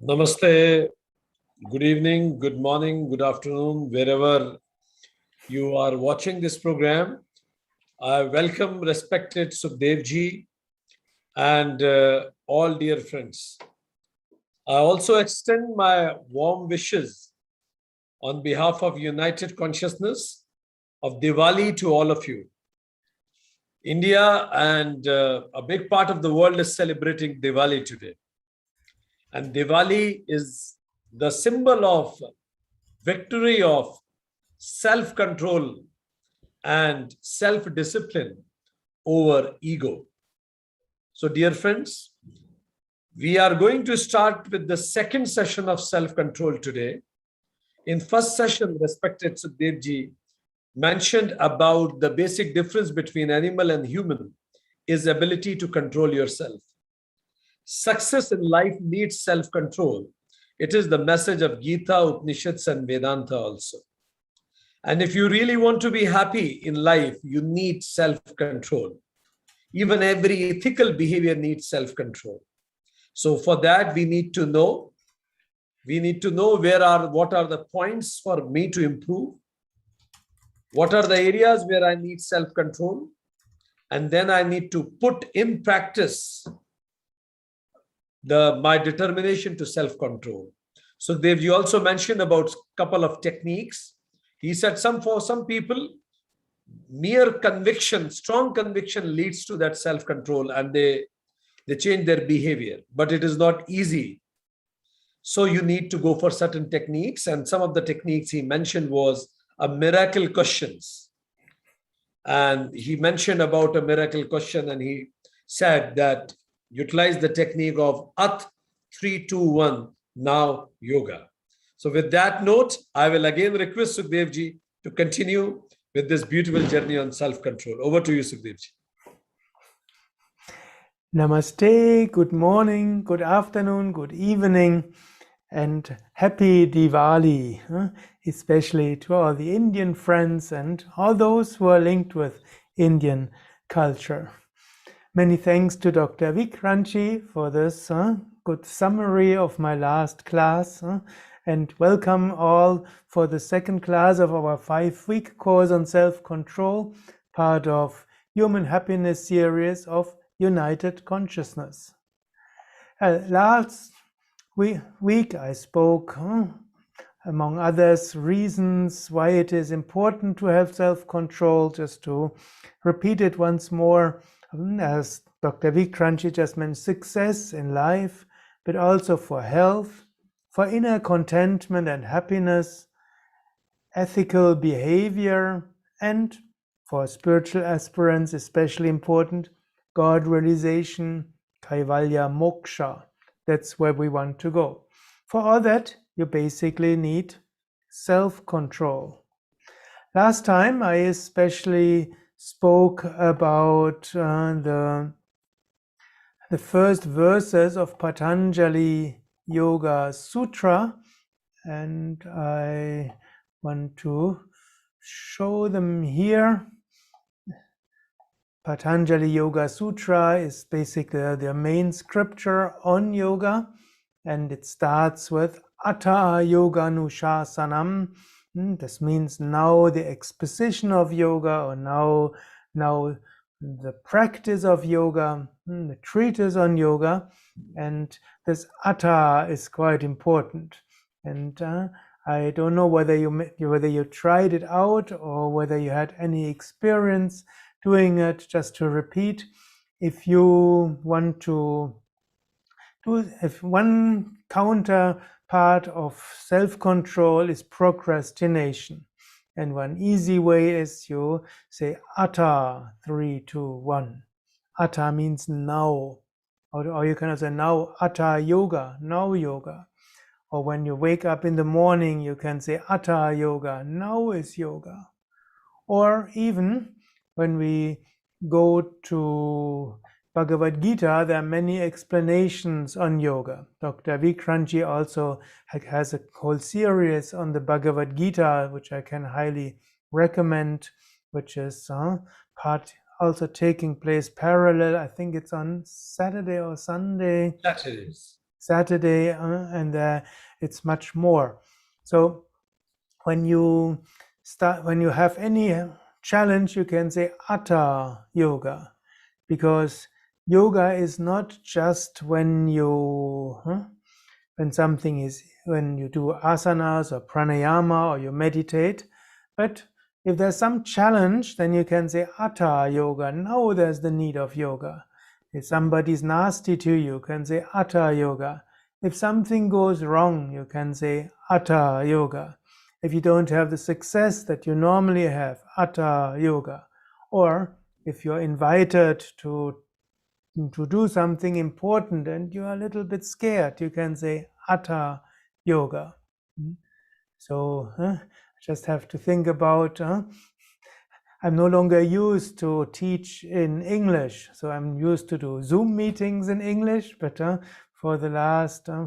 Namaste, good evening, good morning, good afternoon, wherever you are watching this program. I welcome respected Sukhdevji and all dear friends. I also extend my warm wishes on behalf of United Consciousness of Diwali to all of you. India and a big part of the world is celebrating Diwali today. And Diwali is the symbol of victory of self-control and self-discipline over ego. So, dear friends, we are going to start with the second session of self-control today. In first session, respected Sukhdevji mentioned about the basic difference between animal and human is ability to control yourself. Success in life needs self-control. It is the message of Gita, Upanishads, and Vedanta also. And if you really want to be happy in life, you need self-control. Even every ethical behavior needs self-control. So for that, we need to know what are the points for me to improve, what are the areas where I need self-control, and then I need to put in practice my determination to self-control. So you also mentioned about a couple of techniques. He said for some people, mere conviction, strong conviction leads to that self-control and they change their behavior, but it is not easy. So you need to go for certain techniques, and some of the techniques he mentioned was a miracle questions. And he mentioned about a miracle question, and he said that utilize the technique of At 3-2-1 now yoga. So with that note, I will again request Sukhdevji to continue with this beautiful journey on self-control. Over to you, Sukhdevji. Namaste, good morning, good afternoon, good evening, and happy Diwali, especially to all the Indian friends and all those who are linked with Indian culture. Many thanks to Dr. Vikranchi for this good summary of my last class, and welcome all for the second class of our 5-week course on self-control, part of Human Happiness series of United Consciousness. Last week I spoke, among others, reasons why it is important to have self-control. Just to repeat it once more, as Dr. Vikranchi just mentioned, success in life, but also for health, for inner contentment and happiness, ethical behavior, and for spiritual aspirants, especially important, God realization, Kaivalya Moksha. That's where we want to go. For all that, you basically need self-control. Last time, I especially spoke about the first verses of Patanjali Yoga Sutra, and I want to show them here. Patanjali Yoga Sutra is basically the main scripture on yoga, and it starts with Atha Yoga Nushasanam. This means now the exposition of yoga, or now the practice of yoga, the treatise on yoga. And this Atha is quite important. And I don't know whether you tried it out or whether you had any experience doing it. Just to repeat, if you want to if one counterpart of self-control is procrastination, and one easy way is you say Atha 3-2-1. Atha means now, or you can also say now Atha Yoga, now yoga. Or when you wake up in the morning, you can say Atha Yoga, now is yoga. Or even when we go to Bhagavad Gita, there are many explanations on yoga. Dr. Vikranchi also has a whole series on the Bhagavad Gita, which I can highly recommend, which is part also taking place parallel. I think it's on Saturday or Sunday. Saturday, and it's much more. So when you have any challenge, you can say Hatha Yoga, because yoga is not just when when you do asanas or pranayama or you meditate, but if there's some challenge, then you can say Hatha Yoga. Now there's the need of yoga. If somebody's nasty to you, you can say Hatha Yoga. If something goes wrong, you can say Hatha Yoga. If you don't have the success that you normally have, Hatha Yoga. Or if you're invited to do something important and you're a little bit scared, you can say Hatha Yoga. So just have to think about, I'm no longer used to teach in English, so I'm used to do Zoom meetings in English, but for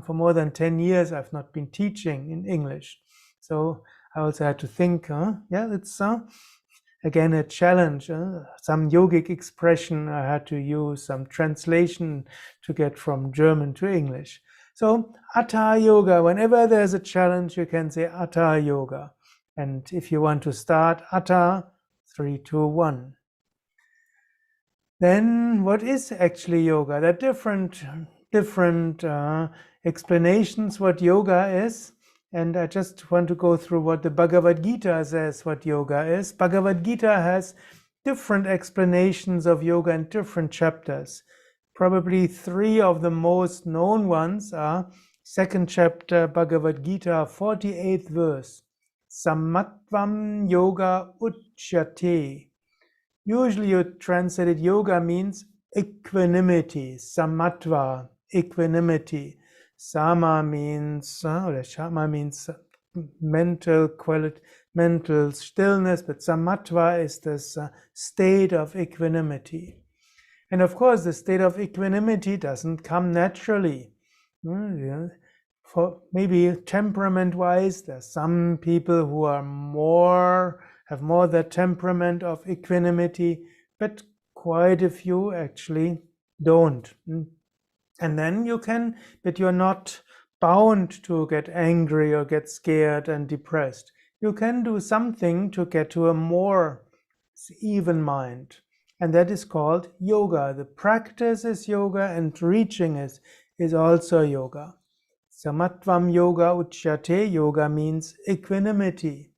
more than 10 years, I've not been teaching in English. So I also had to think, it's again a challenge. Some yogic expression I had to use, some translation to get from German to English. So Hatha Yoga, whenever there's a challenge, you can say Hatha Yoga. And if you want to start Hatha, 3, 2, 1. Then what is actually yoga? There are different explanations what yoga is. And I just want to go through what the Bhagavad Gita says what yoga is. Bhagavad Gita has different explanations of yoga in different chapters. Probably 3 of the most known ones are 2nd chapter Bhagavad Gita, 48th verse. Samatvam yoga uchyate. Usually you translate yoga means equanimity, samatva, equanimity. Sama means, or shama means mental quality, mental stillness, but samatva is this state of equanimity. And of course, the state of equanimity doesn't come naturally. For maybe temperament-wise, there's some people who have more that temperament of equanimity, but quite a few actually don't. And then but you're not bound to get angry or get scared and depressed. You can do something to get to a more even mind. And that is called yoga. The practice is yoga, and reaching is also yoga. Samatvam yoga uchyate. Yoga means equanimity.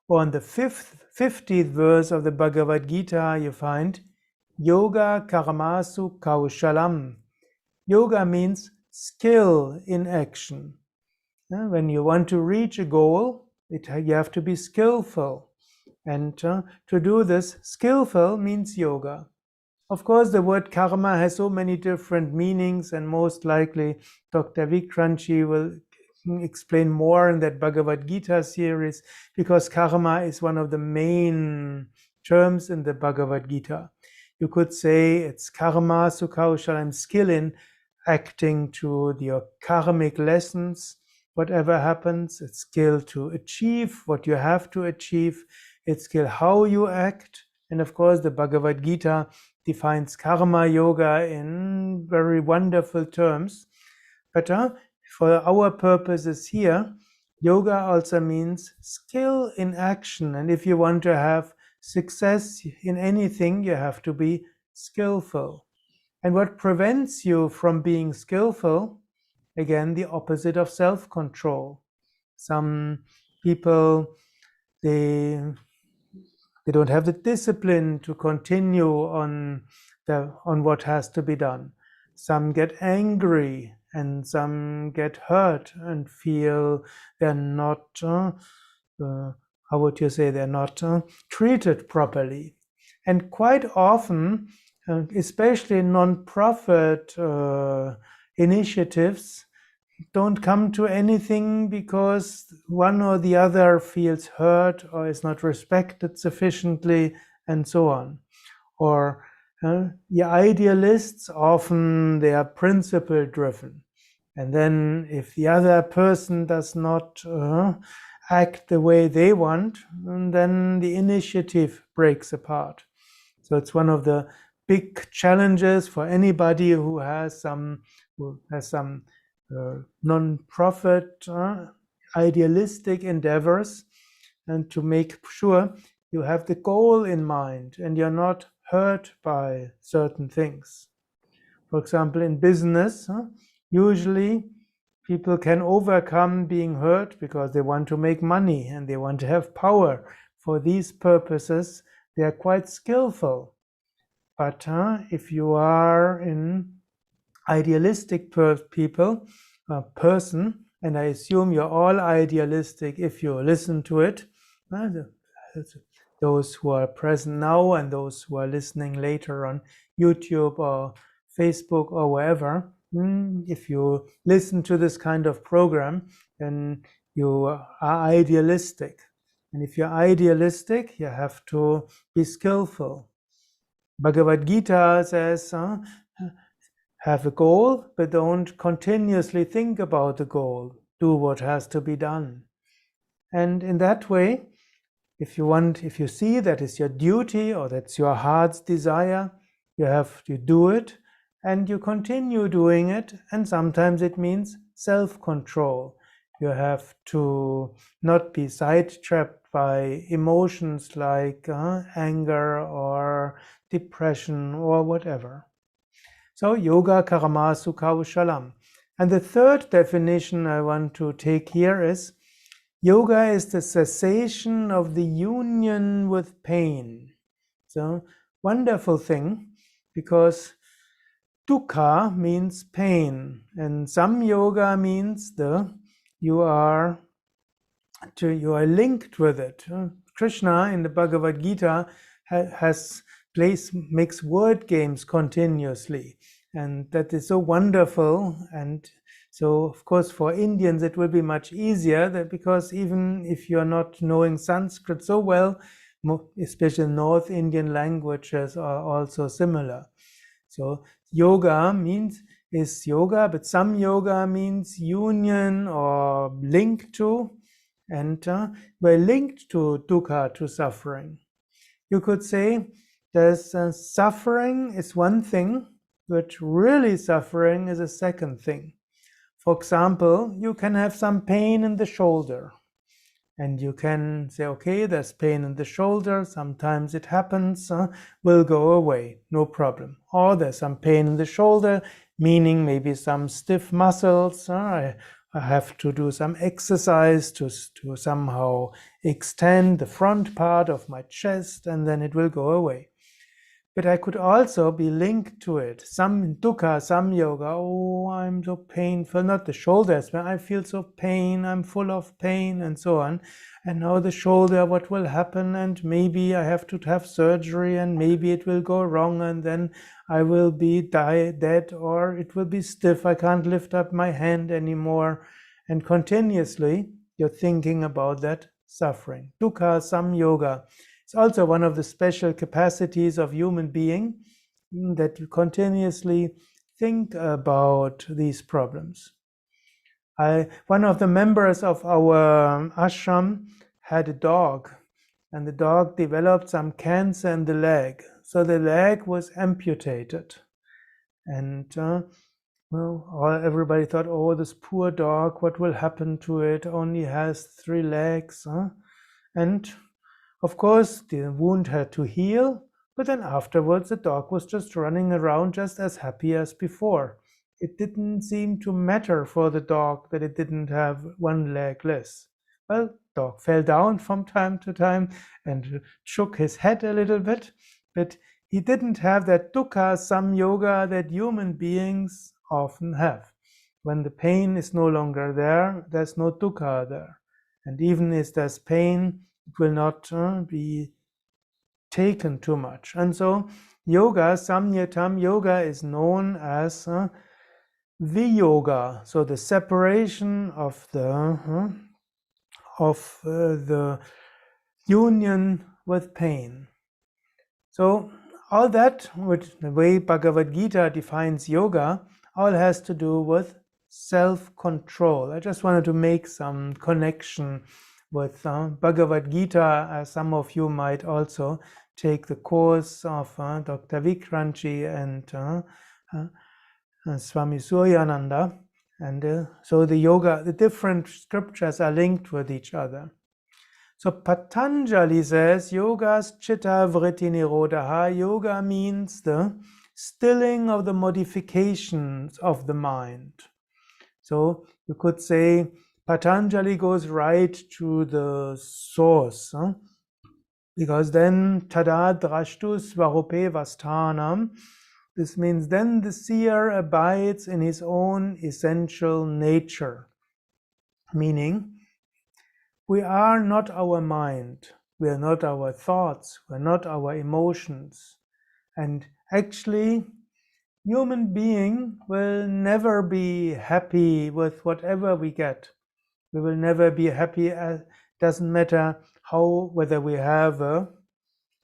On the 50th verse of the Bhagavad Gita, you find yoga karmasu kaushalam. Yoga means skill in action. When you want to reach a goal, you have to be skillful. And to do this, skillful means yoga. Of course, the word karma has so many different meanings, and most likely Dr. Vikranchi will explain more in that Bhagavad Gita series, because karma is one of the main terms in the Bhagavad Gita. You could say it's karma sukhaushalam, skill in acting to your karmic lessons. Whatever happens, it's skill to achieve what you have to achieve. It's skill how you act. And of course, the Bhagavad Gita defines karma yoga in very wonderful terms. But for our purposes here, yoga also means skill in action. And if you want to have success in anything, you have to be skillful. And what prevents you from being skillful? Again, the opposite of self-control. Some people, they don't have the discipline to continue on what has to be done. Some get angry, and some get hurt and feel they're not, how would you say, they're not treated properly. And quite often, especially non-profit initiatives, don't come to anything because one or the other feels hurt or is not respected sufficiently, and so on. Or the idealists, often they are principle driven. And then if the other person does not act the way they want, then the initiative breaks apart. So it's one of the big challenges for anybody who has some non-profit, idealistic endeavors, and to make sure you have the goal in mind and you're not hurt by certain things. For example, in business, usually people can overcome being hurt because they want to make money and they want to have power. For these purposes, they are quite skillful. But if you are an idealistic person, and I assume you're all idealistic if you listen to it, those who are present now and those who are listening later on YouTube or Facebook or wherever, if you listen to this kind of program, then you are idealistic. And if you're idealistic, you have to be skillful. Bhagavad Gita says, have a goal, but don't continuously think about the goal. Do what has to be done. And in that way, if you see that is your duty or that's your heart's desire, you do it and you continue doing it. And sometimes it means self-control. You have to not be sidetracked by emotions like anger or depression or whatever. So yoga karma sukha ushalam. And the third definition I want to take here is yoga is the cessation of the union with pain. So wonderful thing, because dukkha means pain, and samyoga means you are linked with it. Krishna in the Bhagavad Gita makes word games continuously, and that is so wonderful. And so, of course, for Indians it will be much easier, because even if you are not knowing Sanskrit so well, especially North Indian languages are also similar. So yoga is yoga, but some yoga means union or link to, and we're linked to dukkha, to suffering. You could say there's suffering is one thing, but really suffering is a second thing. For example, you can have some pain in the shoulder, and you can say, okay, there's pain in the shoulder, sometimes it happens, will go away, no problem. Or there's some pain in the shoulder, meaning maybe some stiff muscles, I have to do some exercise to somehow extend the front part of my chest, and then it will go away. But I could also be linked to it. Some dukkha, some yoga. Oh, I'm so painful. Not the shoulders, but I feel so pain. I'm full of pain and so on. And now the shoulder, what will happen? And maybe I have to have surgery and maybe it will go wrong and then I will be dead, or it will be stiff. I can't lift up my hand anymore. And continuously you're thinking about that suffering. Dukkha, samyoga. It's also one of the special capacities of human being, that you continuously think about these problems. One of the members of our ashram had a dog, and the dog developed some cancer in the leg, so the leg was amputated. And everybody thought, oh, this poor dog, what will happen to it? Only has 3 legs. And of course, the wound had to heal, but then afterwards the dog was just running around just as happy as before. It didn't seem to matter for the dog that it didn't have 1 leg less. Well, dog fell down from time to time and shook his head a little bit, but he didn't have that dukkha samyoga that human beings often have. When the pain is no longer there, there's no dukkha there. And even if there's pain, it will not be taken too much. And so yoga, samyatam yoga, is known as viyoga, so the separation of the union with pain. So all that, which the way Bhagavad Gita defines yoga, all has to do with self-control. I just wanted to make some connection with Bhagavad Gita, as some of you might also take the course of Dr. Vikranji and Swami Suryananda. And so the different scriptures are linked with each other. So Patanjali says, Yoga's chitta vritti nirodha. Yoga means the stilling of the modifications of the mind. So you could say Patanjali goes right to the source, because then tada drashtu svarupe vasthanam. This means then the seer abides in his own essential nature, meaning we are not our mind, we are not our thoughts, we are not our emotions. And actually, human being will never be happy with whatever we get. We will never be happy. Doesn't matter whether we have a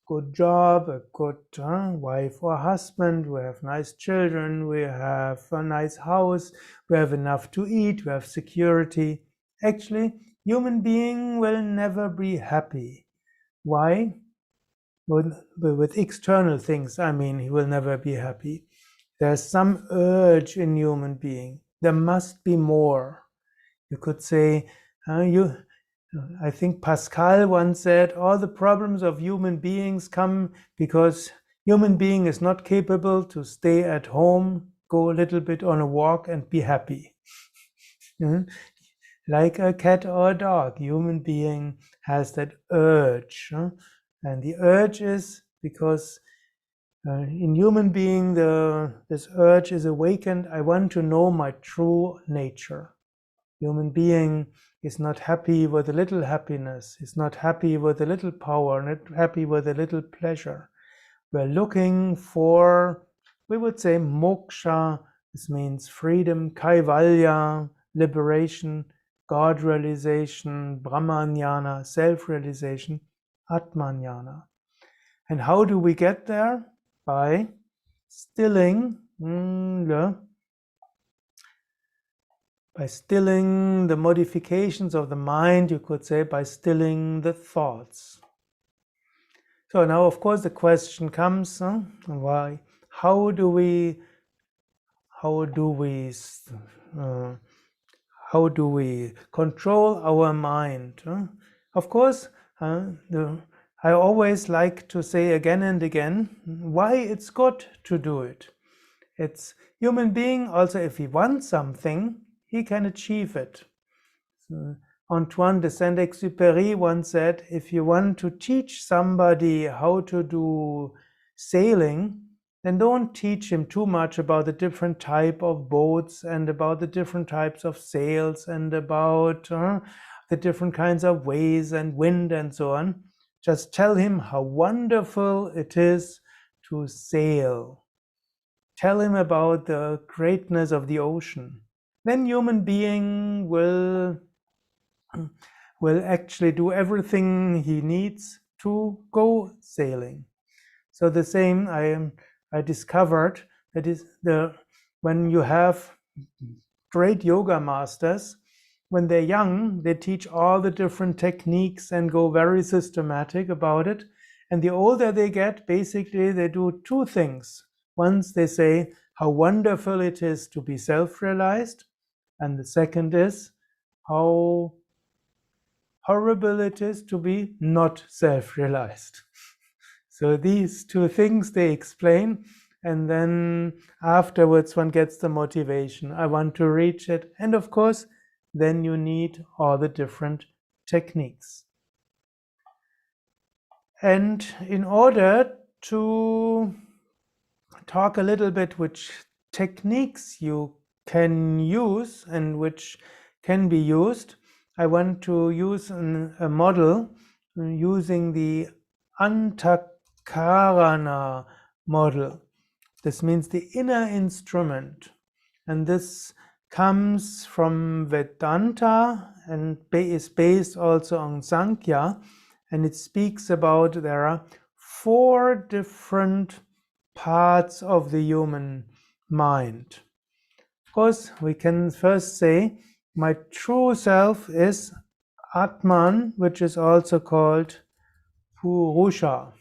good job, a good wife or husband, we have nice children, we have a nice house, we have enough to eat, we have security. Actually, human being will never be happy. Why? With external things, I mean, he will never be happy. There's some urge in human being. There must be more. You could say, I think Pascal once said, all the problems of human beings come because human being is not capable to stay at home, go a little bit on a walk and be happy. Like a cat or a dog, human being has that urge. And the urge is because in human being, this urge is awakened. I want to know my true nature. Human being is not happy with a little happiness, is not happy with a little power, not happy with a little pleasure. We're looking for, we would say, moksha. This means freedom, kaivalya, liberation, God realization, brahmanyana, self-realization, atmanyana. And how do we get there? By stilling the modifications of the mind, you could say, by stilling the thoughts. So now, of course, the question comes: why? How do we control our mind? Of course, I always like to say again and again why it's good to do it. It's human being. Also, if he wants something, he can achieve it. So, Antoine de Saint-Exupéry once said, if you want to teach somebody how to do sailing, then don't teach him too much about the different type of boats and about the different types of sails and about the different kinds of ways and wind and so on. Just tell him how wonderful it is to sail. Tell him about the greatness of the ocean. Then human being will actually do everything he needs to go sailing. So the same I discovered that is when you have great yoga masters, when they're young, they teach all the different techniques and go very systematic about it. And the older they get, basically they do two things. Once they say how wonderful it is to be self-realized, and the second is how horrible it is to be not self-realized. So these two things they explain, and then afterwards one gets the motivation. I want to reach it. And of course, then you need all the different techniques. And in order to talk a little bit which techniques you can use and which can be used, I want to use a model using the Antahkarana model. This means the inner instrument. And this comes from Vedanta and is based also on Sankhya. And it speaks about there are 4 different parts of the human mind. Of course, we can first say my true self is Atman, which is also called Purusha.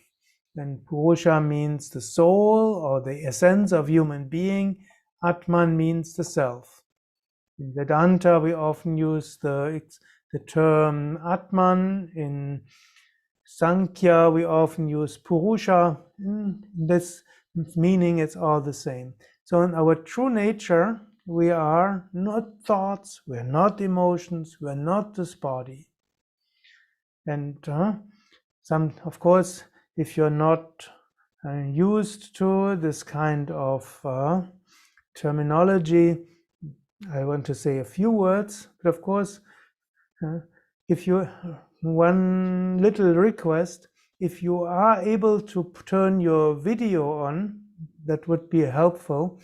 And Purusha means the soul or the essence of human being. Atman means the self. In Vedanta, we often use the term Atman. In Sankhya, we often use Purusha. This meaning is all the same. So in our true nature, we are not thoughts, we are not emotions, we are not this body. And of course, if you're not used to this kind of terminology, I want to say a few words. But of course, if you one little request, if you are able to turn your video on, that would be helpful.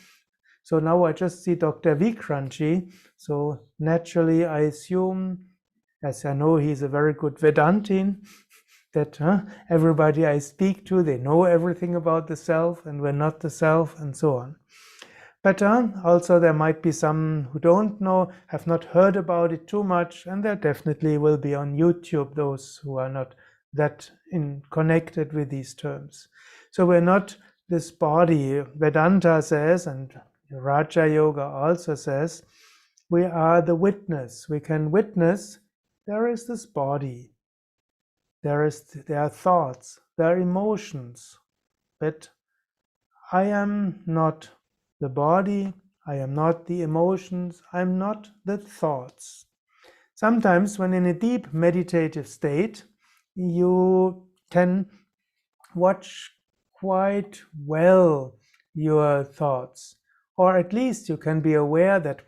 So now I just see Dr. Vikranji. So naturally, I assume, as I know he's a very good Vedantin, that everybody I speak to, they know everything about the self and we're not the self and so on. But also there might be some who don't know, have not heard about it too much, and there definitely will be on YouTube those who are not that connected with these terms. So we're not this body. Vedanta says, and Raja Yoga also says, we are the witness. We can witness there is this body. There are thoughts, there are emotions, but I am not the body, I am not the emotions, I am not the thoughts. Sometimes when in a deep meditative state, you can watch quite well your thoughts, or at least you can be aware that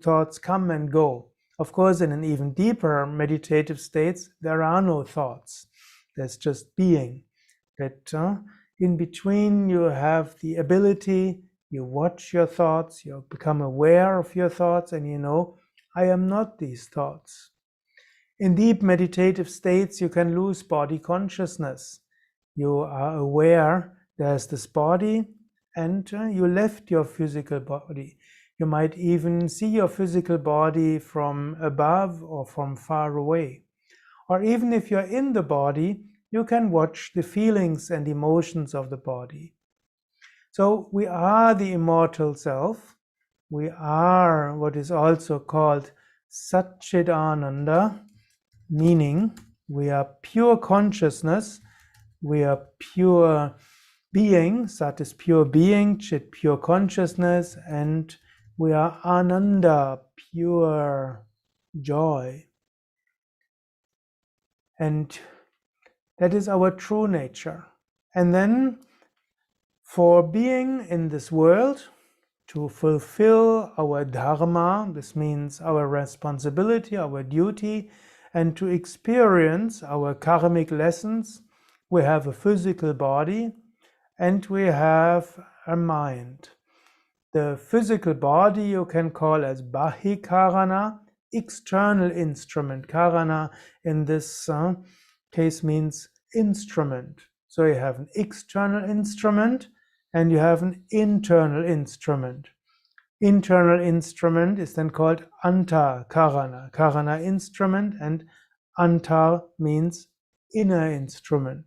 thoughts come and go. Of course, in an even deeper meditative states, there are no thoughts. There's just being. That in between you have the ability, you watch your thoughts, you become aware of your thoughts, and you know, I am not these thoughts. In deep meditative states, you can lose body consciousness. You are aware there's this body, and you left your physical body. You might even see your physical body from above or from far away. Or even if you're in the body, you can watch the feelings and emotions of the body. So we are the immortal self. We are what is also called Satchidananda, meaning we are pure consciousness, we are pure being, Sat is pure being, Chit pure consciousness, and we are Ananda, pure joy. And that is our true nature. And then for being in this world, to fulfill our dharma, this means our responsibility, our duty, and to experience our karmic lessons, we have a physical body and we have a mind. The physical body you can call as Antahkarana, external instrument. Karana in this case means instrument. So you have an external instrument and you have an internal instrument. Internal instrument is then called Antahkarana. Karana instrument, and Antar means inner instrument.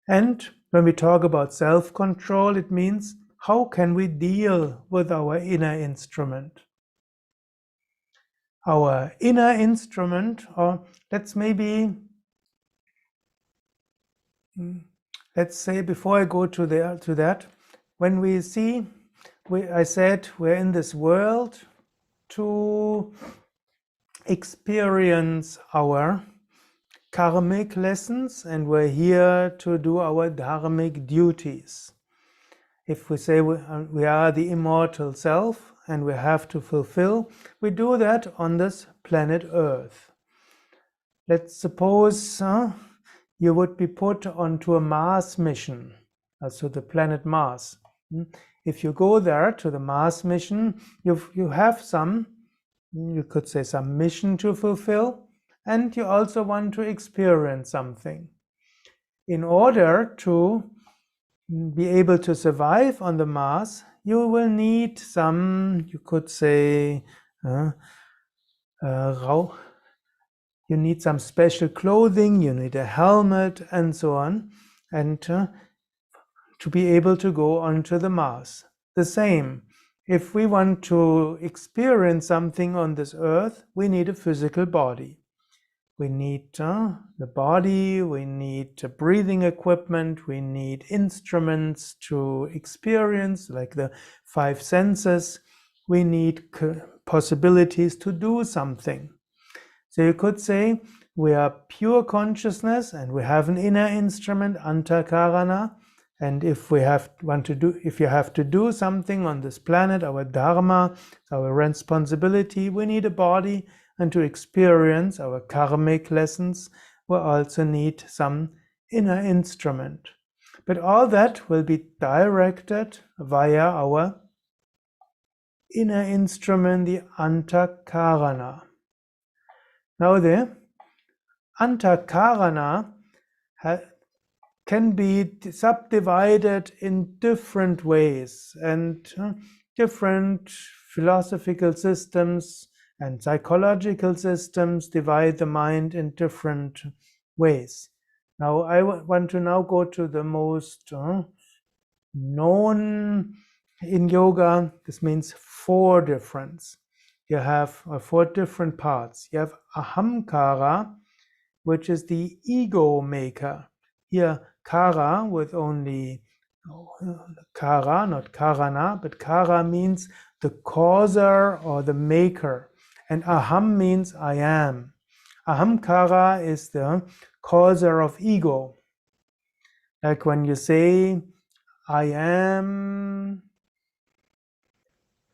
And when we talk about self-control, it means how can we deal with our inner instrument? Our inner instrument, or let's say before I go to that, when we see, I said we're in this world to experience our karmic lessons, and we're here to do our dharmic duties. If we say we are the immortal self and we have to fulfill, we do that on this planet Earth. Let's suppose you would be put onto a Mars mission, so the planet Mars. If you go there to the Mars mission, you have some, you could say, some mission to fulfill, and you also want to experience something. In order to be able to survive on the Mars, you will need some, you could say, you need some special clothing, you need a helmet, and so on, and to be able to go onto the Mars. The same, If we want to experience something on this earth, we need a physical body. We need the body, we need breathing equipment, we need instruments to experience, like the five senses. We need possibilities to do something. So you could say we are pure consciousness and we have an inner instrument, Antahkarana. And if you have to do something on this planet, our dharma, our responsibility, we need a body. And to experience our karmic lessons, we also need some inner instrument. But all that will be directed via our inner instrument, the Antahkarana. Now the Antahkarana can be subdivided in different ways, and different philosophical systems and psychological systems divide the mind in different ways. Now I want to now go to the most known in yoga. This means four difference. You have four different parts. You have ahamkara, which is the ego maker. Here, kara with only kara, not karana, but kara means the causer or the maker. And aham means I am. Ahamkara is the causer of ego. Like when you say, I am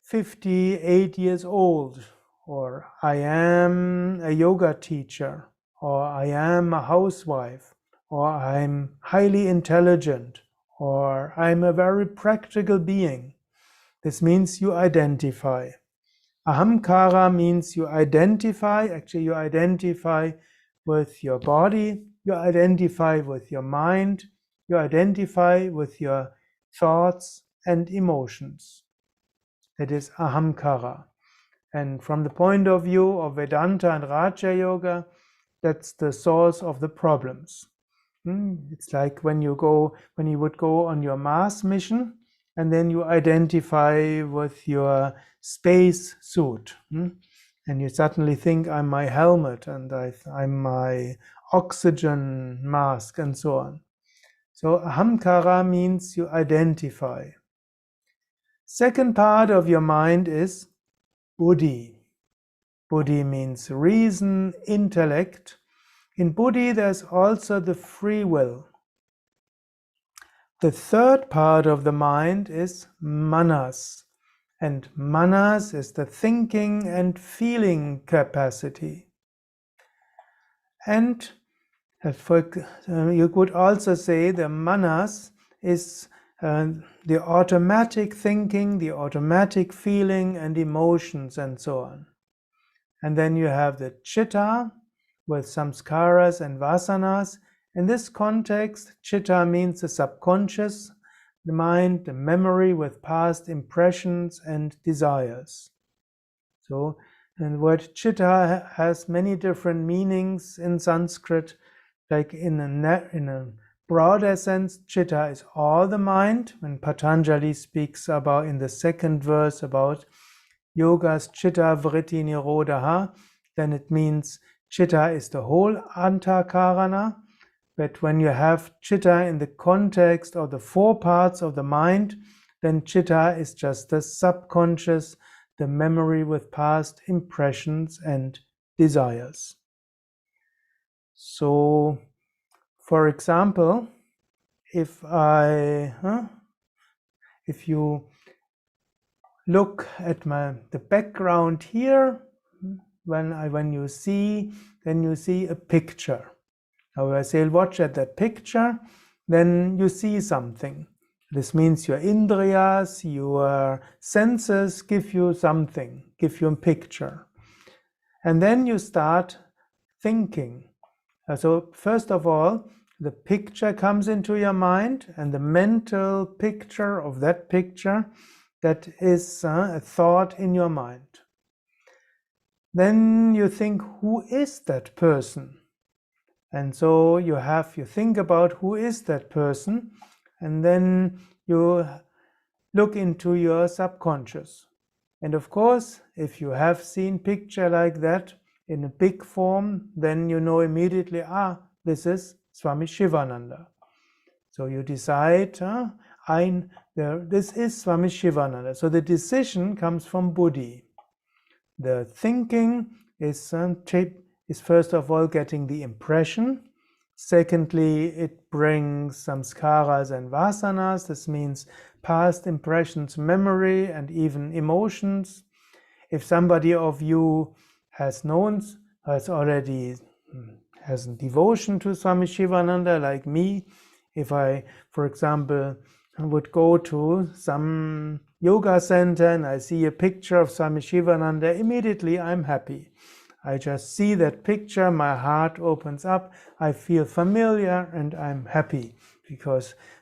58 years old, or I am a yoga teacher, or I am a housewife, or I'm highly intelligent, or I'm a very practical being. This means you identify. Ahamkara means you identify, actually you identify with your body, you identify with your mind, you identify with your thoughts and emotions. That is ahamkara. And from the point of view of Vedanta and Raja Yoga, that's the source of the problems. It's like when you would go on your Mars mission, and then you identify with your space suit. And you suddenly think, I'm my helmet, and I'm my oxygen mask, and so on. So ahamkara means you identify. Second part of your mind is buddhi. Buddhi means reason, intellect. In buddhi, there's also the free will. The third part of the mind is manas. And manas is the thinking and feeling capacity. And you could also say the manas is the automatic thinking, the automatic feeling and emotions and so on. And then you have the chitta with samskaras and vasanas. In this context, chitta means the subconscious, the mind, the memory with past impressions and desires. So, and the word chitta has many different meanings in Sanskrit. Like in a broader sense, chitta is all the mind. When Patanjali speaks about in the second verse about yoga's chitta vritti nirodha, then it means chitta is the whole antahkarana. But when you have chitta in the context of the four parts of the mind, then chitta is just the subconscious, the memory with past impressions and desires. So, for example, if you look at the background here, when you see, then you see a picture. Now I say watch at that picture, then you see something. This means your indriyas, your senses give you something, give you a picture. And then you start thinking. So first of all, the picture comes into your mind, and the mental picture of that picture, that is a thought in your mind. Then you think, who is that person? And so you think about who is that person, and then you look into your subconscious. And of course, if you have seen picture like that in a big form, then you know immediately, this is Swami Shivananda. So you decide, this is Swami Shivananda. So the decision comes from buddhi. The thinking is first of all getting the impression. Secondly, it brings samskaras and vasanas. This means past impressions, memory, and even emotions. If somebody of you has already has a devotion to Swami Shivananda, like me, if I, for example, would go to some yoga center and I see a picture of Swami Shivananda, immediately I'm happy. I just see that picture, my heart opens up, I feel familiar and I'm happy.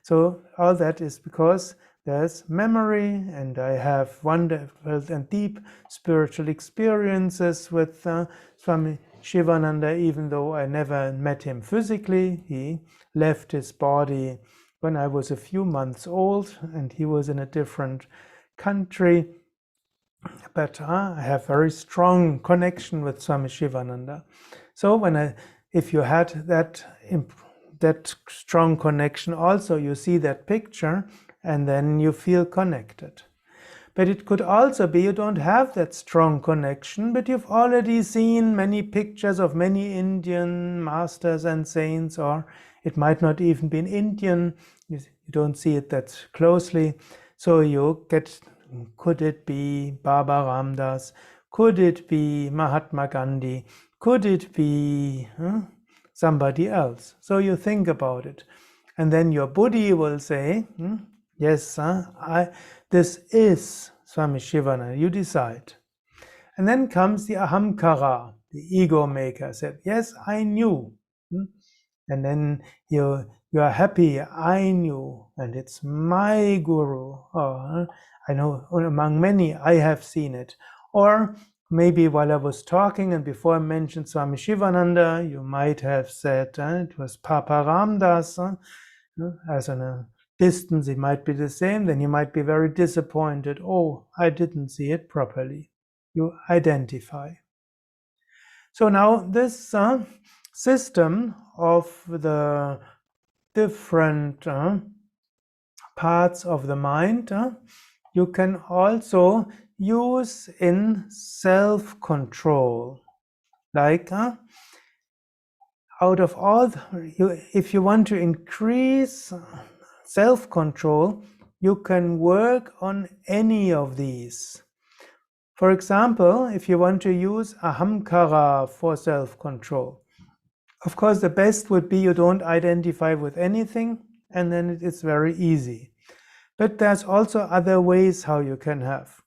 So all that is because there's memory and I have wonderful and deep spiritual experiences with Swami Shivananda, even though I never met him physically. He left his body when I was a few months old and he was in a different country. But I have very strong connection with Swami Shivananda. So if you had that strong connection, also you see that picture and then you feel connected. But it could also be you don't have that strong connection, but you've already seen many pictures of many Indian masters and saints, or it might not even be an Indian, you don't see it that closely. So could it be Baba Ramdas? Could it be Mahatma Gandhi? Could it be somebody else? So you think about it. And then your buddhi will say, yes, this is Swami Shivananda. You decide. And then comes the ahamkara, the ego maker, said, yes, I knew. And then you are happy, I knew, and it's my guru. I know among many I have seen it. Or maybe while I was talking and before I mentioned Swami Shivananda, you might have said it was Papa Ramdas. As in a distance, it might be the same. Then you might be very disappointed. Oh, I didn't see it properly. You identify. So now this system of the different parts of the mind, you can also use in self-control. Like, out of all, if you want to increase self-control, you can work on any of these. For example, if you want to use ahamkara for self-control, of course, the best would be you don't identify with anything, and then it is very easy. But there's also other ways how you can have.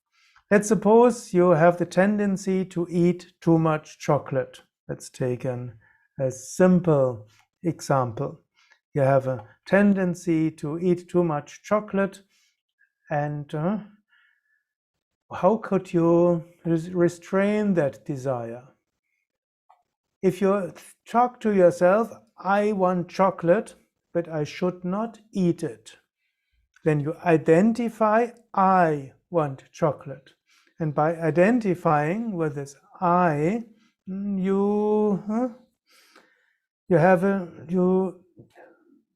Let's suppose you have the tendency to eat too much chocolate. Let's take a simple example. You have a tendency to eat too much chocolate, and how could you restrain that desire? If you talk to yourself, I want chocolate, but I should not eat it, then you identify, I want chocolate. And by identifying with this I,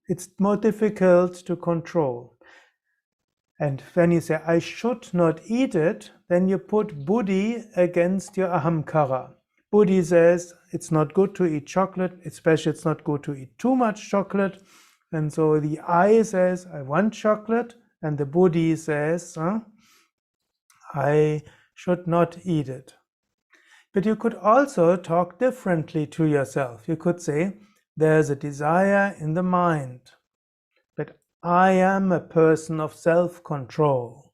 it's more difficult to control. And when you say, I should not eat it, then you put buddhi against your ahamkara. Buddhi says, it's not good to eat chocolate, especially it's not good to eat too much chocolate. And so the I says, I want chocolate, and the buddhi says, I should not eat it. But you could also talk differently to yourself. You could say, there's a desire in the mind, but I am a person of self-control.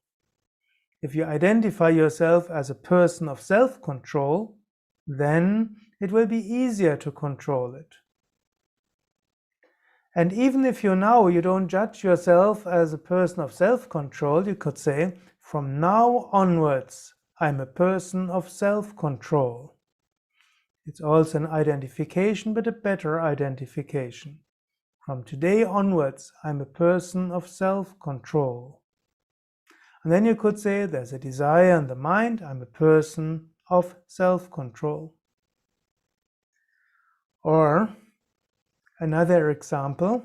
If you identify yourself as a person of self-control, then it will be easier to control it. And even if you don't judge yourself as a person of self-control, you could say, from now onwards, I'm a person of self-control. It's also an identification, but a better identification. From today onwards, I'm a person of self-control. And then you could say there's a desire in the mind, I'm a person of self-control. Or another example,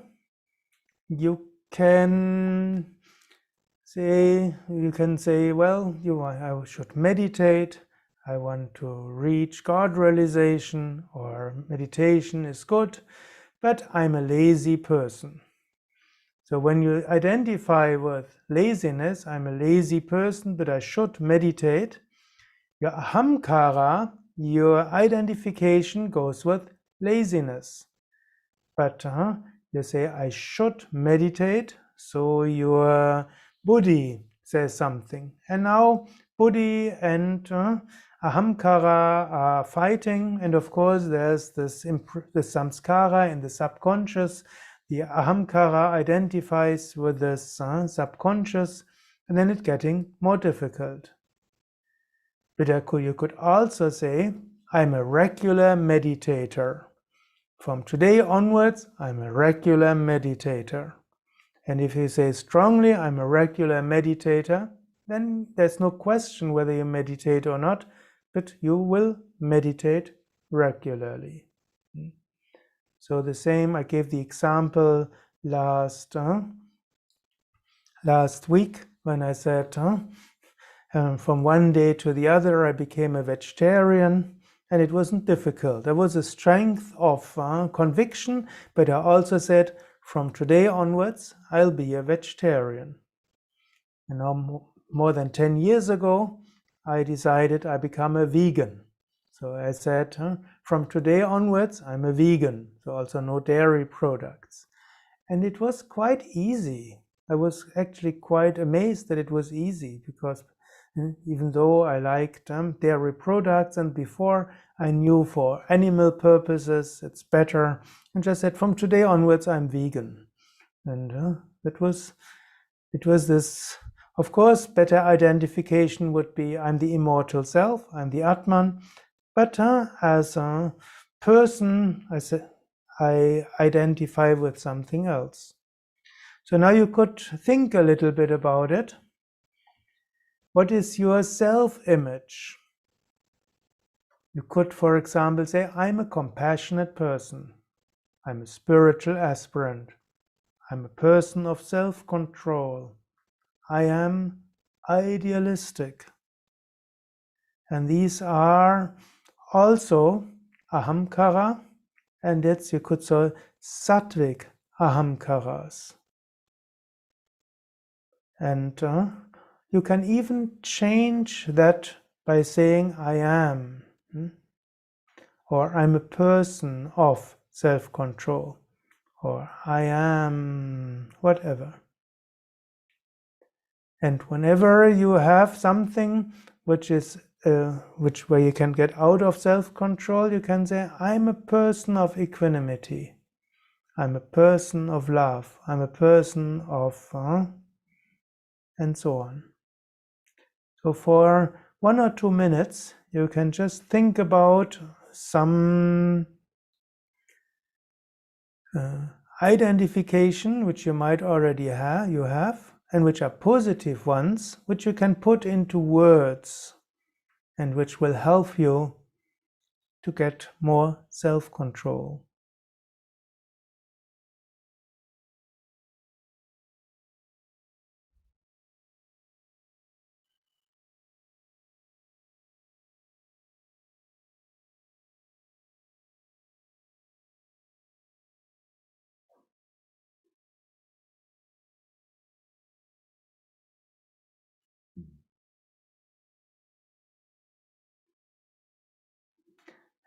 you can say, well, I should meditate, I want to reach God realization, or meditation is good, but I'm a lazy person. So when you identify with laziness, I'm a lazy person, but I should meditate, your ahamkara, your identification goes with laziness. But you say, I should meditate, so your buddhi says something. And now buddhi and ahamkara are fighting, and of course there's the samskara in the subconscious. The ahamkara identifies with this subconscious, and then it's getting more difficult. But you could also say, I'm a regular meditator. From today onwards, I'm a regular meditator. And if you say strongly, I'm a regular meditator, then there's no question whether you meditate or not, but you will meditate regularly. So the same, I gave the example last week when I said, from one day to the other I became a vegetarian, and it wasn't difficult. There was a strength of conviction, but I also said, from today onwards I'll be a vegetarian. And now more than 10 years ago I decided I become a vegan. So I said, from today onwards I'm a vegan, so also no dairy products. And it was quite easy. I was actually quite amazed that it was easy, because even though I liked dairy products, and before I knew for animal purposes it's better, and just said, from today onwards I'm vegan. And it was this, of course, better identification would be, I'm the immortal self, I'm the Atman, but as a person, I identify with something else. So now you could think a little bit about it. What is your self-image? You could, for example, say, I'm a compassionate person. I'm a spiritual aspirant. I'm a person of self-control. I am idealistic. And these are also ahamkara, and that's, you could say, sattvic ahamkaras. And you can even change that by saying, I am, or I'm a person of self-control, or I am whatever. And whenever you have something which is where you can get out of self-control, you can say, I'm a person of equanimity, I'm a person of love, I'm a person of and so on. So for 1 or 2 minutes, you can just think about some identification which you might already have, and which are positive ones, which you can put into words, and which will help you to get more self-control.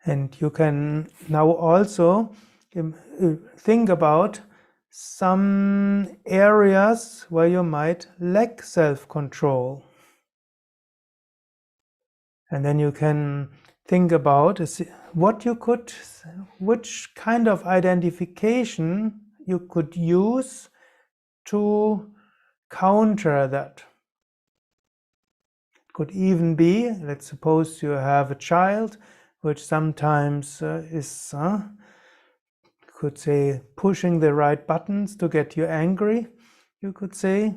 And you can now also think about some areas where you might lack self-control. And then you can think about which kind of identification you could use to counter that. It could even be, let's suppose you have a child which sometimes is, could say, pushing the right buttons to get you angry. You could say,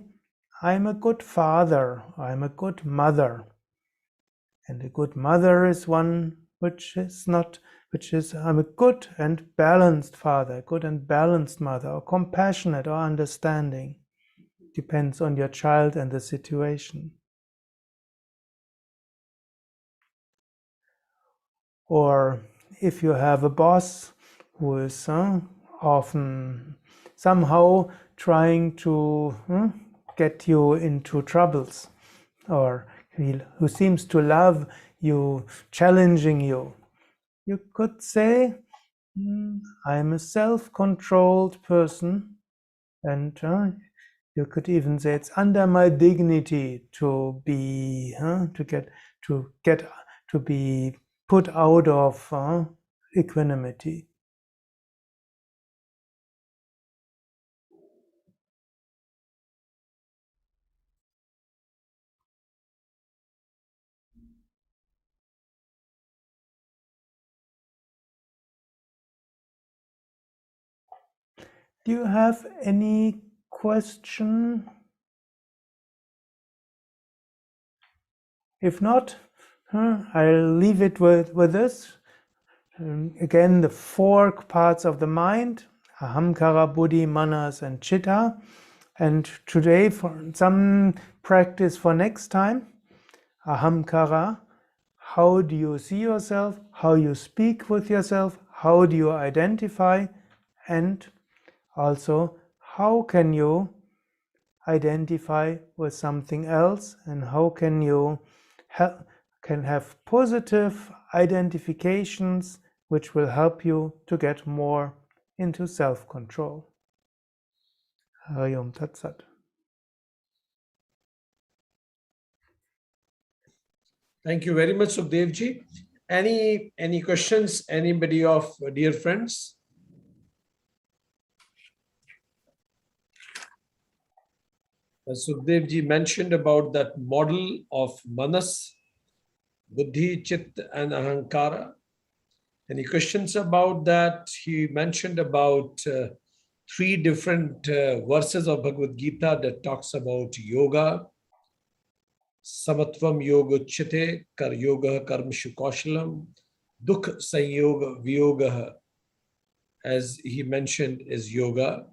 I'm a good father, I'm a good mother. And a good mother is one I'm a good and balanced father, good and balanced mother, or compassionate or understanding. Depends on your child and the situation. Or if you have a boss who is often somehow trying to get you into troubles, or who seems to love you, challenging you, you could say, I'm a self-controlled person, and you could even say it's under my dignity to be to get to be put out of equanimity. Do you have any question? If not, I'll leave it with this. Again, the four parts of the mind: ahamkara, buddhi, manas, and chitta. And today, for some practice for next time, ahamkara, how do you see yourself? How you speak with yourself? How do you identify? And also, how can you identify with something else? And how can you can have positive identifications which will help you to get more into self-control? Hari Om Tat Sat. Thank you very much, Sukhdevji. Any questions? Anybody of dear friends? Sukhdevji mentioned about that model of manas, buddhi, chit, and ahankara. Any questions about that? He mentioned about three different verses of Bhagavad Gita that talks about yoga. Samatvam yoga chite, kar yoga karmshu kaushalam, dukh sanyoga viyoga, as he mentioned, is yoga.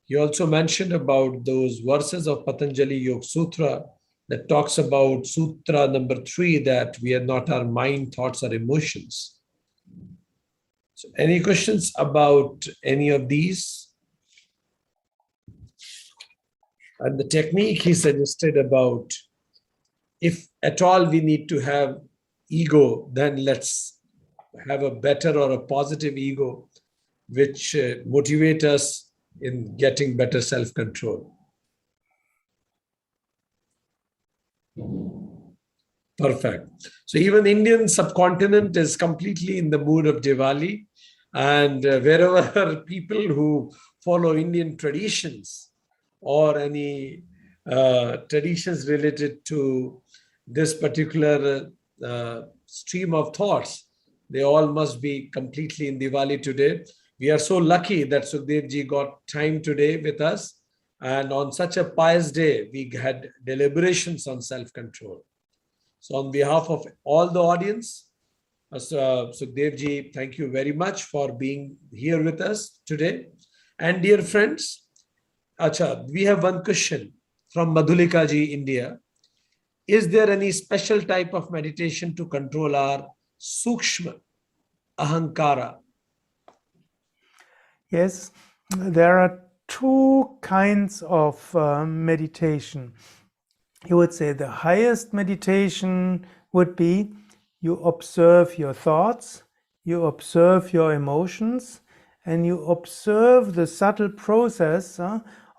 He also mentioned about those verses of Patanjali Yoga Sutra that talks about Sutra number 3, that we are not our mind, thoughts, or emotions. So any questions about any of these? And the technique he suggested about, if at all we need to have ego, then let's have a better or a positive ego, which motivate us in getting better self-control. Perfect. So even Indian subcontinent is completely in the mood of Diwali, and wherever people who follow Indian traditions or any traditions related to this particular stream of thoughts, they all must be completely in Diwali today. We are so lucky that Sukhdevji got time today with us, and on such a pious day, we had deliberations on self-control. So on behalf of all the audience, Sukhdevji, thank you very much for being here with us today. And dear friends, Acha, we have one question from Madhulika ji, India. Is there any special type of meditation to control our sukshma ahankara? Yes, there are two kinds of meditation. You would say the highest meditation would be you observe your thoughts, you observe your emotions, and you observe the subtle process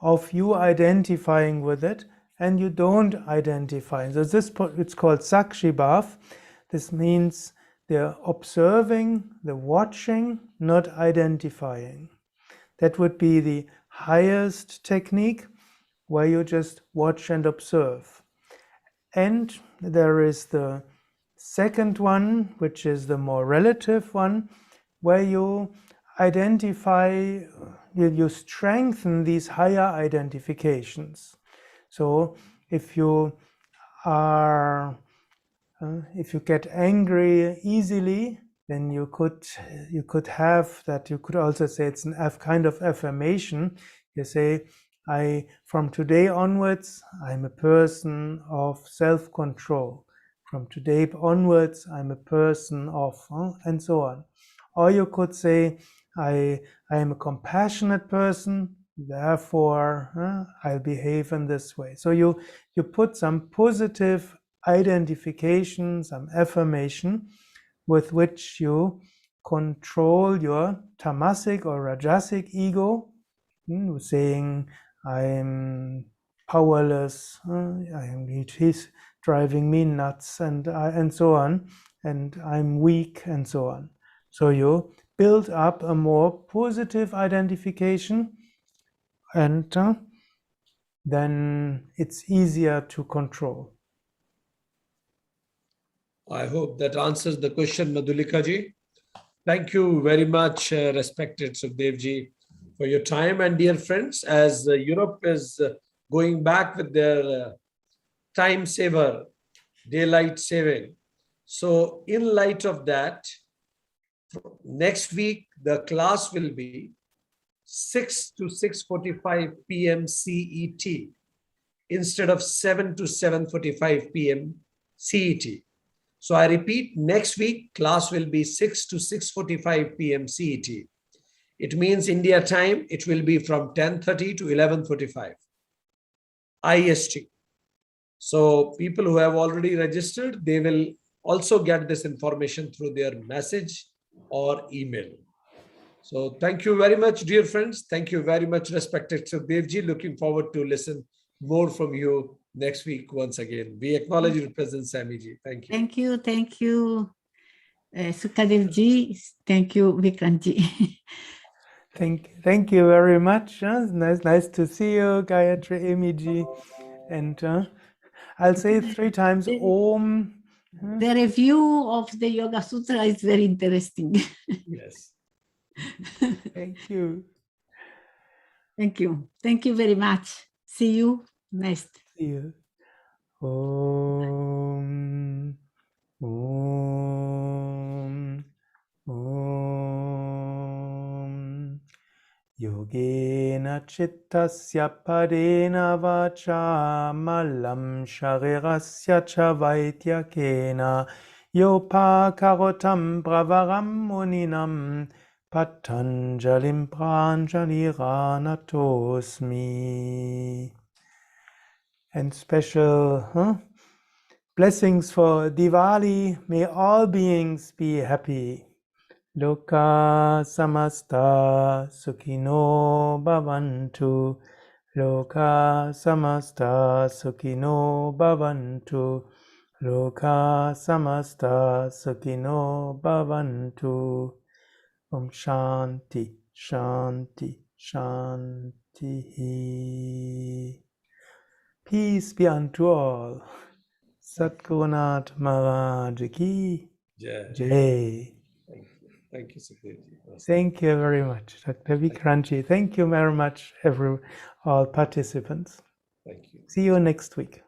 of you identifying with it, and you don't identify. So it's called Sakshi Bhav. This means the observing, the watching, not identifying. That would be the highest technique, where you just watch and observe. And there is the second one, which is the more relative one, where you identify, you strengthen these higher identifications. So if you get angry easily, then you could have that. You could also say it's an kind of affirmation. You say, from today onwards, I'm a person of self-control. From today onwards, I'm a person of, and so on. Or you could say, I am a compassionate person, therefore I'll behave in this way. So you put some positive identification, some affirmation with which you control your tamasic or rajasic ego, saying, I'm powerless, he's driving me nuts, and so on, and I'm weak, and so on. So you build up a more positive identification, and then it's easier to control. I hope that answers the question, Madhulika ji. Thank you very much, respected Sukhdev ji, for your time. And dear friends, as Europe is going back with their time saver, daylight saving. So in light of that, next week, the class will be 6 to 6:45 p.m. CET instead of 7 to 7:45 p.m. CET. So I repeat, next week, class will be 6 to 6:45 p.m. CET. It means India time, it will be from 10:30 to 11:45 IST. So people who have already registered, they will also get this information through their message or email. So thank you very much, dear friends. Thank you very much, respected Sukhdev ji. Looking forward to listen more from you next week once again. We acknowledge your presence, Sami ji. Thank you. Thank you, Sukadev ji. Thank you, Vikrant ji. Thank you very much. It's nice to see you, Gayatri, Amy ji. And I'll say 3 times Om. The review of the Yoga Sutra is very interesting. Yes. Thank you. Thank you. Thank you very much. See you next. See you. Om. Om. Om. Yogena chittasya padena vacha malam sharirasya cha vaidyakena yopakarotam bravaram muninam Patanjalim pranjaliranatosmi. And special blessings for Diwali. May all beings be happy. Loka samasta sukhino bhavantu. Loka samasta sukhino bhavantu. Loka samasta sukhino bhavantu. Om Shanti, Shanti, Shanti. Peace be unto all. Satgurunath Maharaj Ki Jai. Thank you, Sukhdev ji. Thank you very much, Dr. Vikranji. Thank you very much, all participants. Thank you. See you next week.